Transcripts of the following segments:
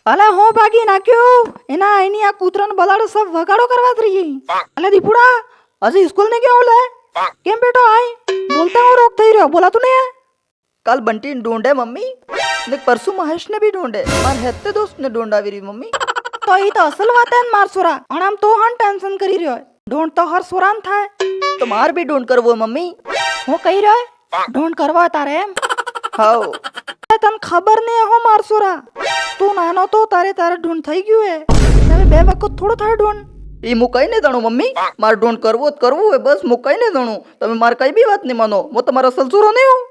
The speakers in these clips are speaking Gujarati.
અલે હું ભાગી નાખ્યો એના આઈની આ કૂતરાને બલાડો સબ વગાડો કરવા રહી અલે દીપુડા હજી સ્કૂલ ને ક્યાં લે કેમ બેટો આય બોલતા હું રોક થઈ રહ્યો બોલા તું ને કાલ બંટી ને ઢूंढे मम्मी ने परसों महेश ने भी ढूंढे मार हेते दोस्त ने ढूंढावी रही मम्मी तो ये तो असल बात है मार सोरा और हम तो हन टेंशन करी રહ્યો ढूंढ तो हर सोरान થાય तो मार भी ढूंढ करवो मम्मी હું કહી રહ્યો ढूंढ કરવા તારે એમ હાઉ તને ખબર ને હો માર સોરા તું નાનો તો તારે ઢૂંઢ થઈ ગયું હે હવે બે વખત થોડો થાય ઢૂંઢ એ મુકાઈ ને જાણું મમ્મી માર ઢૂંઢ કરવો જ કરવું હોય બસ મુકાઈ ને જાણું તમે માર કઈ બી વાત નહીં માનો હું તમારો સલસુરો નહીં હું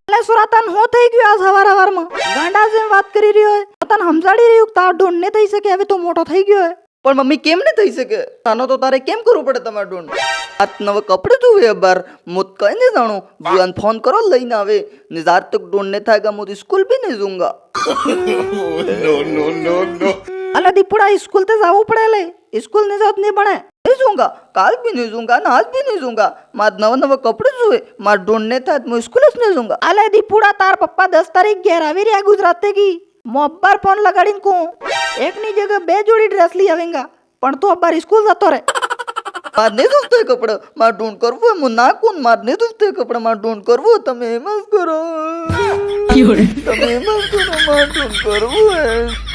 અલે સુરા તન હો થઈ ગયું આજ હવારમાં ગાંડા જેમ વાત કરી રહ્યો હે તને સમજાડી રહ્યું તાર ઢૂંઢ ને થઈ શકે હવે તો મોટો થઈ ગયો હે પણ મમ્મી કેમ ને થઈ શકે નાનો તો તારે કેમ કરવું પડે તમારે ઢૂંઢ આજ નવા કપડે ધોવે બાર મુત કઈ ને જાણું બુઆન ફોન કરો લઈને આવે ને જાર તક ઢૂંઢ ને થાયगा मुझे स्कूल भी नहीं दूंगा नो अला दीपुड़ा स्कूल ते जावू पड़े ले स्कूल ने जात नहीं बने नहीं दूंगा काल भी नहीं दूंगा ना आज भी नहीं दूंगा मार नवा कपड़े जुए मार ढूंढने था मैं स्कूल જ नहीं दूंगा अले दीपुड़ा तार पप्पा 10 तारीख ઘેર આવી રહ્યા ગુજરાતે કી મોબ્બર ફોન લગાડીને કો એકની જગ્યા બે જોડી ડ્રેસ લઈ આવેંગા પણ તું અબ્બાર સ્કૂલ જતો રે માર નહીં દુખતે કપડા માર ઢૂંઢ કરવું હું ના કોણ માર નહીં દુખતે કપડા માર ઢૂંઢ કરવું તમે એમ જ કરો તમે એમ જ કરો માર ઢૂંઢ કરવું